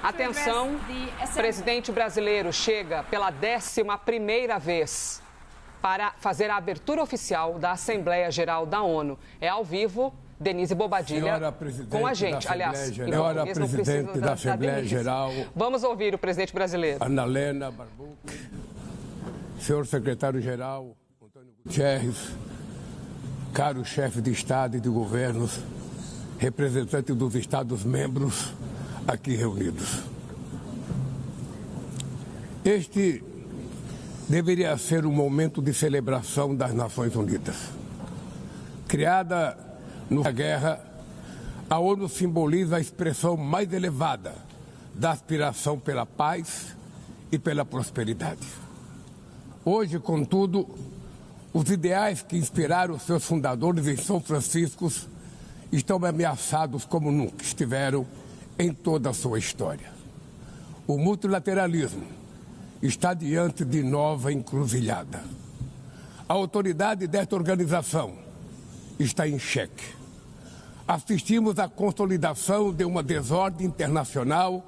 Atenção, presidente brasileiro chega pela 11ª vez para fazer a abertura oficial da Assembleia Geral da ONU. É ao vivo, Denise Bobadilla com a gente. Aliás, senhora presidente da Assembleia Geral. Vamos ouvir o presidente brasileiro. Ana Helena Barbuc, senhor secretário-geral Antônio Guterres, caro chefe de Estado e de governos, representantes dos Estados-membros aqui reunidos. Este deveria ser um momento de celebração das Nações Unidas. Criada na guerra, a ONU simboliza a expressão mais elevada da aspiração pela paz e pela prosperidade. Hoje, contudo, os ideais que inspiraram seus fundadores em São Francisco estão ameaçados como nunca estiveram em toda a sua história. O multilateralismo está diante de nova encruzilhada. A autoridade desta organização está em xeque. Assistimos à consolidação de uma desordem internacional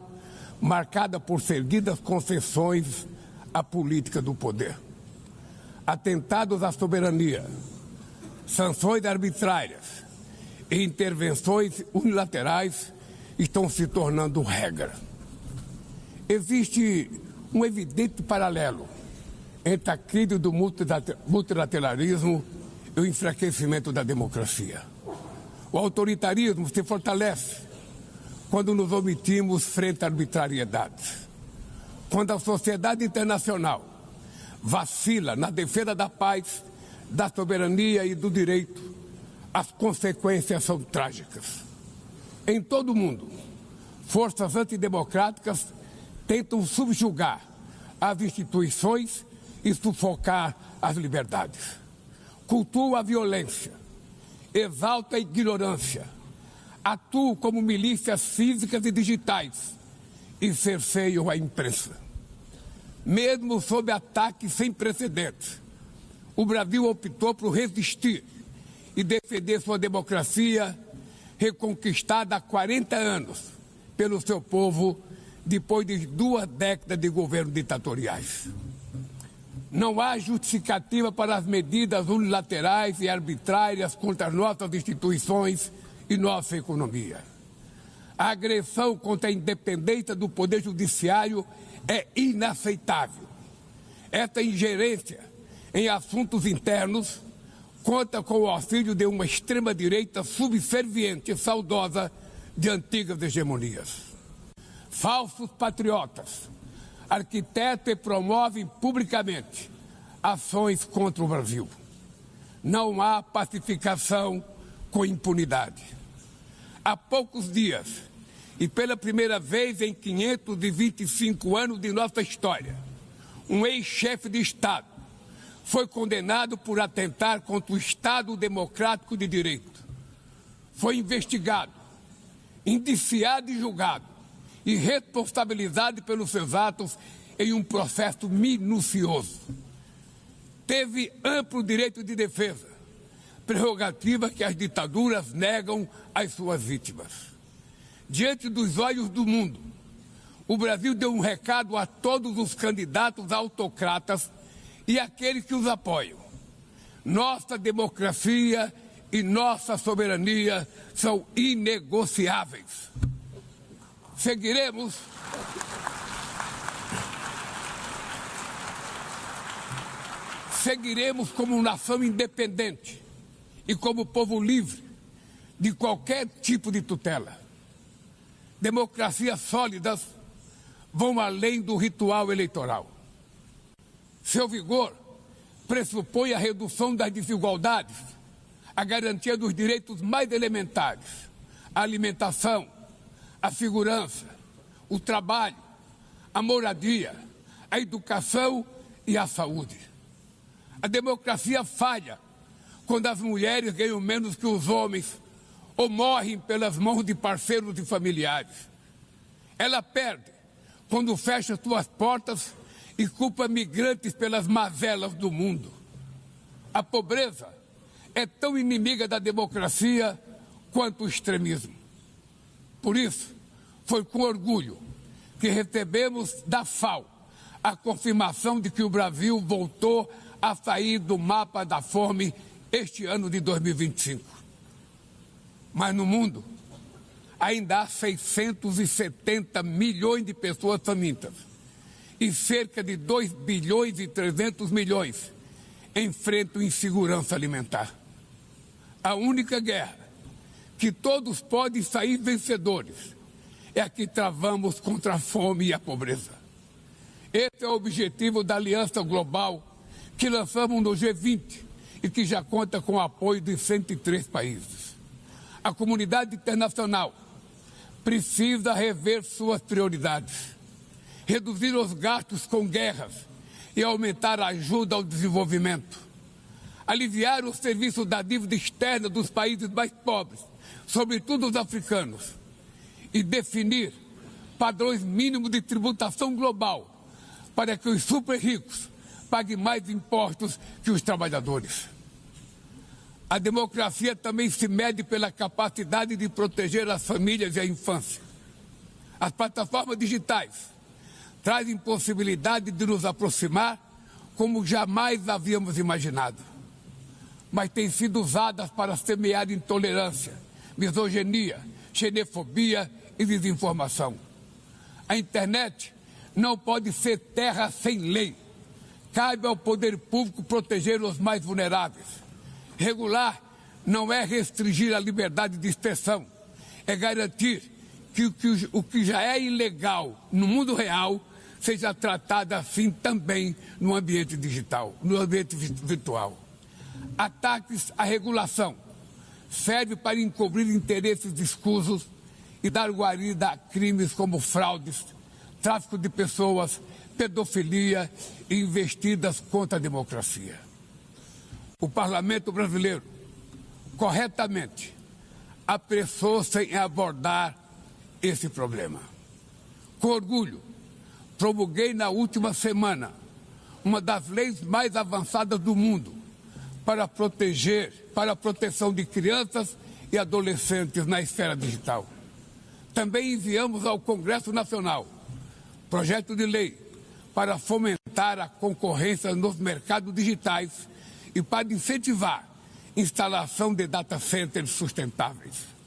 marcada por seguidas concessões à política do poder. Atentados à soberania, sanções arbitrárias e intervenções unilaterais estão se tornando regra. Existe um evidente paralelo entre a crise do multilateralismo e o enfraquecimento da democracia. O autoritarismo se fortalece quando nos omitimos frente à arbitrariedade. Quando a sociedade internacional vacila na defesa da paz, da soberania e do direito, as consequências são trágicas. Em todo o mundo, forças antidemocráticas tentam subjugar as instituições e sufocar as liberdades. Cultua a violência, exalta a ignorância, atuam como milícias físicas e digitais e cerceiam a imprensa. Mesmo sob ataques sem precedentes, o Brasil optou por resistir e defender sua democracia reconquistada há 40 anos pelo seu povo depois de 2 décadas de governos ditatoriais. Não há justificativa para as medidas unilaterais e arbitrárias contra nossas instituições e nossa economia. A agressão contra a independência do Poder Judiciário é inaceitável. Esta ingerência em assuntos internos conta com o auxílio de uma extrema-direita subserviente e saudosa de antigas hegemonias. Falsos patriotas arquitetam e promovem publicamente ações contra o Brasil. Não há pacificação com impunidade. Há poucos dias, e pela primeira vez em 525 anos de nossa história, um ex-chefe de Estado foi condenado por atentar contra o Estado Democrático de Direito. Foi investigado, indiciado e julgado e responsabilizado pelos seus atos em um processo minucioso. Teve amplo direito de defesa, prerrogativa que as ditaduras negam às suas vítimas. Diante dos olhos do mundo, o Brasil deu um recado a todos os candidatos autocratas e aqueles que os apoiam. Nossa democracia e nossa soberania são inegociáveis. Seguiremos como nação independente e como povo livre de qualquer tipo de tutela. Democracias sólidas vão além do ritual eleitoral. Seu vigor pressupõe a redução das desigualdades, a garantia dos direitos mais elementares, a alimentação, a segurança, o trabalho, a moradia, a educação e a saúde. A democracia falha quando as mulheres ganham menos que os homens ou morrem pelas mãos de parceiros e familiares. Ela perde quando fecha suas portas e culpa migrantes pelas mazelas do mundo. A pobreza é tão inimiga da democracia quanto o extremismo. Por isso, foi com orgulho que recebemos da FAO a confirmação de que o Brasil voltou a sair do mapa da fome este ano de 2025. Mas no mundo, ainda há 670 milhões de pessoas famintas e cerca de 2 bilhões e 300 milhões enfrentam insegurança alimentar. A única guerra que todos podem sair vencedores é a que travamos contra a fome e a pobreza. Esse é o objetivo da Aliança Global que lançamos no G20 e que já conta com o apoio de 103 países. A comunidade internacional precisa rever suas prioridades, reduzir os gastos com guerras e aumentar a ajuda ao desenvolvimento, aliviar o serviço da dívida externa dos países mais pobres, sobretudo os africanos, e definir padrões mínimos de tributação global para que os super ricos paguem mais impostos que os trabalhadores. A democracia também se mede pela capacidade de proteger as famílias e a infância. As plataformas digitais trazem possibilidade de nos aproximar como jamais havíamos imaginado, mas têm sido usadas para semear intolerância, misoginia, xenofobia e desinformação. A internet não pode ser terra sem lei. Cabe ao poder público proteger os mais vulneráveis. Regular não é restringir a liberdade de expressão, é garantir que o que já é ilegal no mundo real seja tratado assim também no ambiente digital, no ambiente virtual. Ataques à regulação servem para encobrir interesses escusos e dar guarida a crimes como fraudes, tráfico de pessoas, pedofilia e investidas contra a democracia. O Parlamento brasileiro, corretamente, apressou-se em abordar esse problema. Com orgulho, promulguei na última semana uma das leis mais avançadas do mundo para a proteção de crianças e adolescentes na esfera digital. Também enviamos ao Congresso Nacional projeto de lei para fomentar a concorrência nos mercados digitais e para incentivar a instalação de data centers sustentáveis.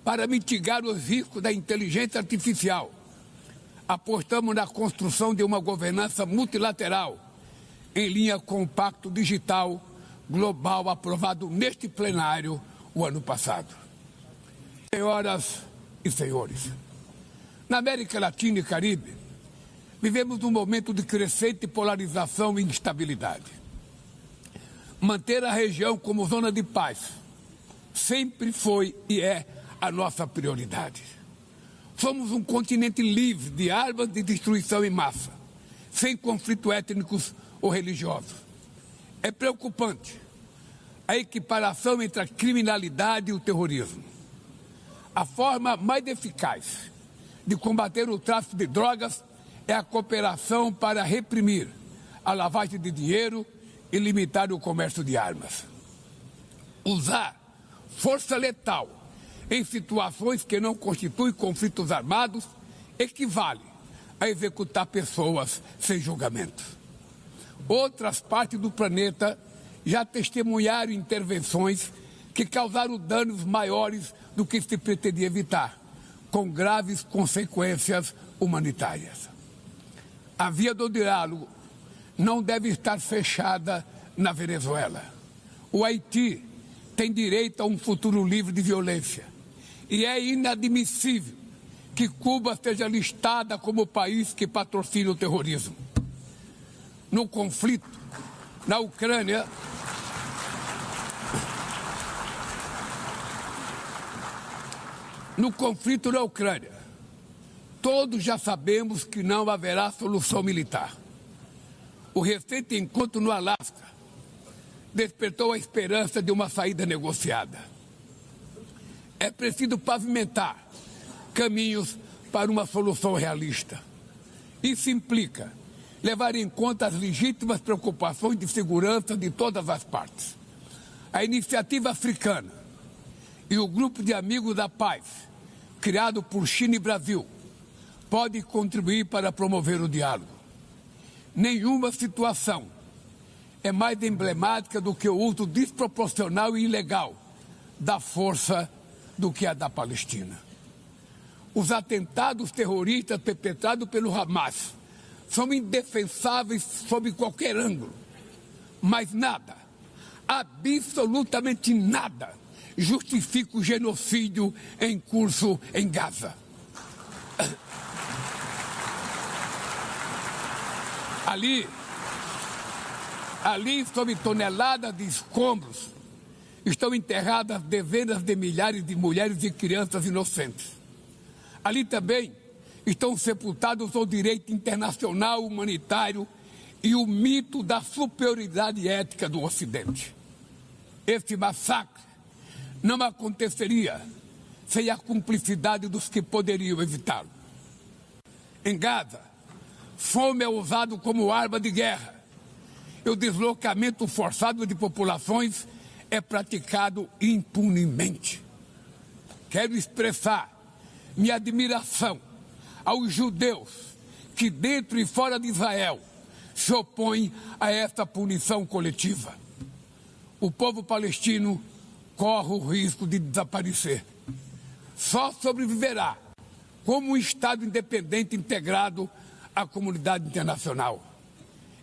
Para mitigar os riscos da inteligência artificial, apostamos na construção de uma governança multilateral em linha com o Pacto Digital Global aprovado neste plenário o ano passado. Senhoras e senhores, na América Latina e Caribe, vivemos um momento de crescente polarização e instabilidade. Manter a região como zona de paz sempre foi e é a nossa prioridade. Somos um continente livre de armas de destruição em massa, sem conflitos étnicos ou religiosos. É preocupante a equiparação entre a criminalidade e o terrorismo. A forma mais eficaz de combater o tráfico de drogas é a cooperação para reprimir a lavagem de dinheiro e limitar o comércio de armas. Usar força letal em situações que não constituem conflitos armados equivale a executar pessoas sem julgamento. Outras partes do planeta já testemunharam intervenções que causaram danos maiores do que se pretendia evitar, com graves consequências humanitárias. A via do diálogo não deve estar fechada na Venezuela. O Haiti tem direito a um futuro livre de violência e é inadmissível que Cuba seja listada como país que patrocina o terrorismo. No conflito na Ucrânia, todos já sabemos que não haverá solução militar. O recente encontro no Alasca despertou a esperança de uma saída negociada. É preciso pavimentar caminhos para uma solução realista. Isso implica levar em conta as legítimas preocupações de segurança de todas as partes. A iniciativa africana e o Grupo de Amigos da Paz, criado por China e Brasil, pode contribuir para promover o diálogo. Nenhuma situação é mais emblemática do que o uso desproporcional e ilegal da força do que a da Palestina. Os atentados terroristas perpetrados pelo Hamas são indefensáveis sob qualquer ângulo, mas nada, absolutamente nada, justifica o genocídio em curso em Gaza. Ali, sob toneladas de escombros, estão enterradas dezenas de milhares de mulheres e crianças inocentes. Ali também estão sepultados o direito internacional humanitário e o mito da superioridade ética do Ocidente. Este massacre não aconteceria sem a cumplicidade dos que poderiam evitá-lo. Em Gaza, fome é usado como arma de guerra e o deslocamento forçado de populações é praticado impunemente. Quero expressar minha admiração aos judeus que, dentro e fora de Israel, se opõem a esta punição coletiva. O povo palestino corre o risco de desaparecer. Só sobreviverá como um Estado independente integrado à comunidade internacional.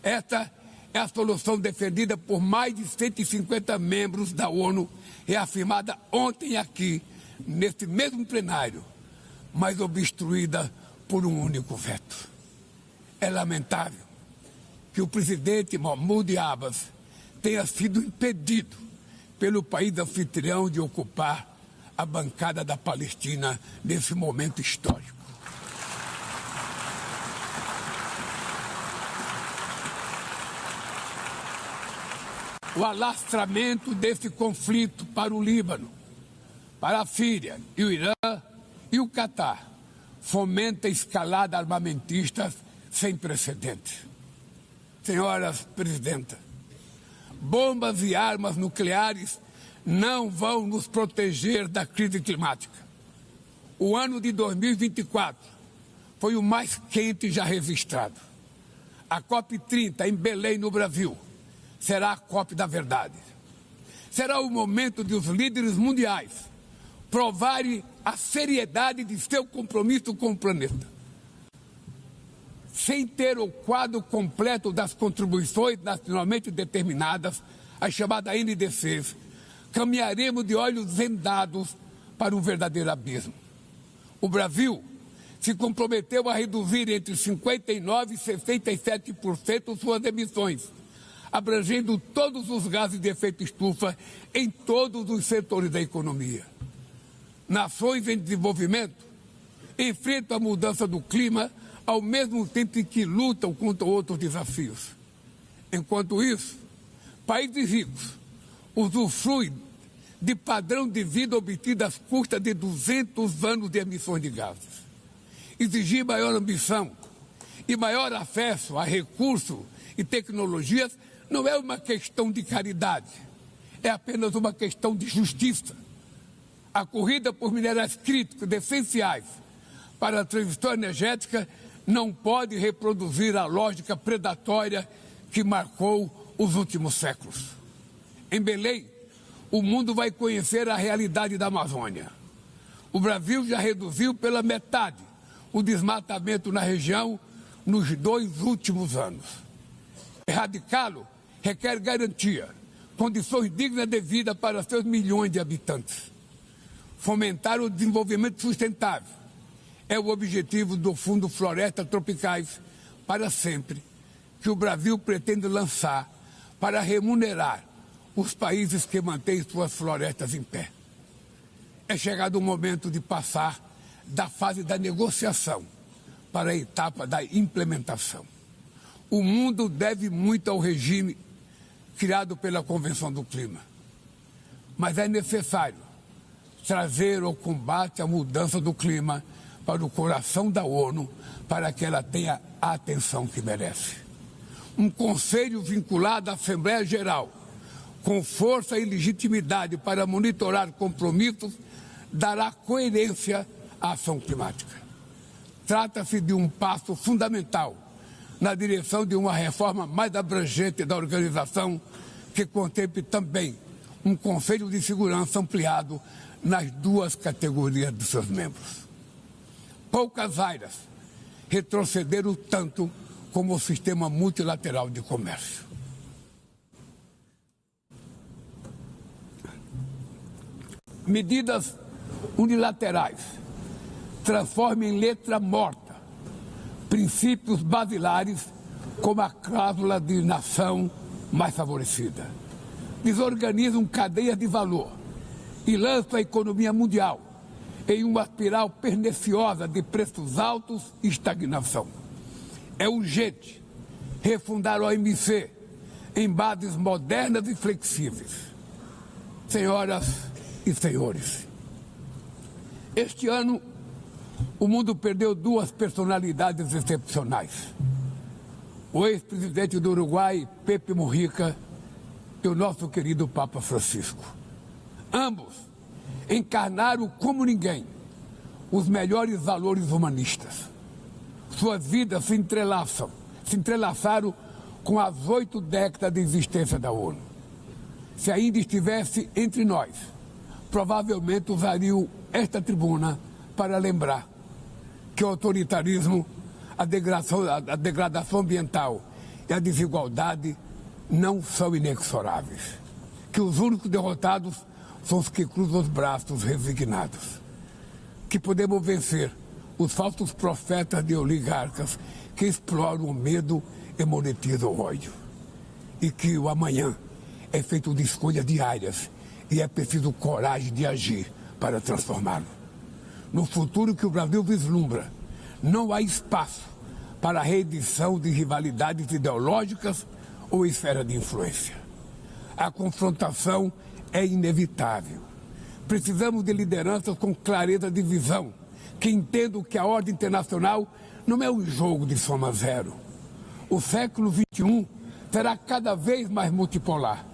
Esta é a solução defendida por mais de 150 membros da ONU, reafirmada ontem aqui, neste mesmo plenário, mas obstruída por um único veto. É lamentável que o presidente Mahmoud Abbas tenha sido impedido pelo país anfitrião de ocupar a bancada da Palestina nesse momento histórico. O alastramento desse conflito para o Líbano, para a Síria e o Irã e o Catar fomenta a escalada armamentista sem precedentes. Senhoras presidentas, bombas e armas nucleares não vão nos proteger da crise climática. O ano de 2024 foi o mais quente já registrado. A COP30 em Belém, no Brasil, será a COP da verdade. Será o momento de os líderes mundiais provarem a seriedade de seu compromisso com o planeta. Sem ter o quadro completo das contribuições nacionalmente determinadas, as chamadas NDCs, caminharemos de olhos vendados para um verdadeiro abismo. O Brasil se comprometeu a reduzir entre 59% e 67% suas emissões, abrangendo todos os gases de efeito estufa em todos os setores da economia. Nações em desenvolvimento enfrentam a mudança do clima ao mesmo tempo em que lutam contra outros desafios. Enquanto isso, países ricos usufruem de padrão de vida obtido às custas de 200 anos de emissões de gases. Exigir maior ambição e maior acesso a recursos e tecnologias não é uma questão de caridade, é apenas uma questão de justiça. A corrida por minerais críticos essenciais para a transição energética não pode reproduzir a lógica predatória que marcou os últimos séculos. Em Belém, o mundo vai conhecer a realidade da Amazônia. O Brasil já reduziu pela metade o desmatamento na região nos 2 últimos anos. Erradicá-lo requer garantia, condições dignas de vida para seus milhões de habitantes. Fomentar o desenvolvimento sustentável é o objetivo do Fundo Florestas Tropicais para Sempre, que o Brasil pretende lançar para remunerar os países que mantêm suas florestas em pé. É chegado o momento de passar da fase da negociação para a etapa da implementação. O mundo deve muito ao regime criado pela Convenção do Clima, mas é necessário trazer o combate à mudança do clima para o coração da ONU, para que ela tenha a atenção que merece. Um conselho vinculado à Assembleia Geral, com força e legitimidade para monitorar compromissos, dará coerência à ação climática. Trata-se de um passo fundamental na direção de uma reforma mais abrangente da organização, que contemple também um Conselho de Segurança ampliado nas duas categorias de seus membros. Poucas áreas retrocederam tanto como o sistema multilateral de comércio. Medidas unilaterais transformam em letra morta princípios basilares como a cláusula de nação mais favorecida. Desorganizam cadeias de valor e lançam a economia mundial em uma espiral perniciosa de preços altos e estagnação. É urgente refundar a OMC em bases modernas e flexíveis. Senhoras e senhores, este ano o mundo perdeu duas personalidades excepcionais. O ex-presidente do Uruguai, Pepe Mujica, e o nosso querido Papa Francisco. Ambos encarnaram como ninguém os melhores valores humanistas. Suas vidas se entrelaçaram com as 8 décadas de existência da ONU. Se ainda estivesse entre nós, provavelmente usariam esta tribuna para lembrar que o autoritarismo, a degradação ambiental e a desigualdade não são inexoráveis. Que os únicos derrotados são os que cruzam os braços resignados. Que podemos vencer os falsos profetas de oligarcas que exploram o medo e monetizam o ódio. E que o amanhã é feito de escolhas diárias e é preciso coragem de agir para transformá-lo. No futuro que o Brasil vislumbra, não há espaço para a reedição de rivalidades ideológicas ou esfera de influência. A confrontação é inevitável. Precisamos de lideranças com clareza de visão, que entendam que a ordem internacional não é um jogo de soma zero. O século XXI será cada vez mais multipolar.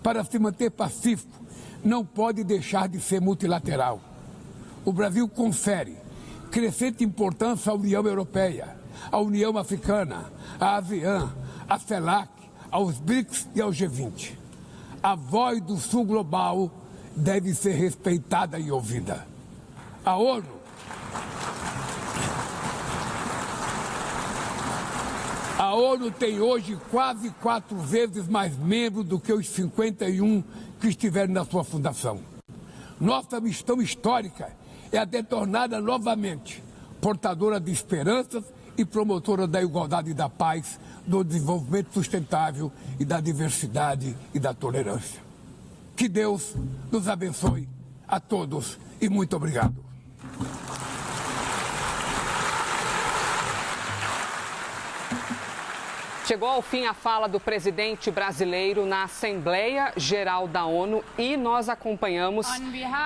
Para se manter pacífico, não pode deixar de ser multilateral. O Brasil confere crescente importância à União Europeia, à União Africana, à ASEAN, à CELAC, aos BRICS e ao G20. A voz do Sul global deve ser respeitada e ouvida. A ONU tem hoje quase 4 vezes mais membros do que os 51 que estiveram na sua fundação. Nossa missão histórica é a de torná-la novamente portadora de esperanças e promotora da igualdade e da paz, do desenvolvimento sustentável e da diversidade e da tolerância. Que Deus nos abençoe a todos e muito obrigado. Chegou ao fim a fala do presidente brasileiro na Assembleia Geral da ONU e nós acompanhamos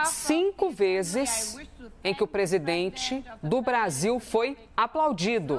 5 vezes em que o presidente do Brasil foi aplaudido.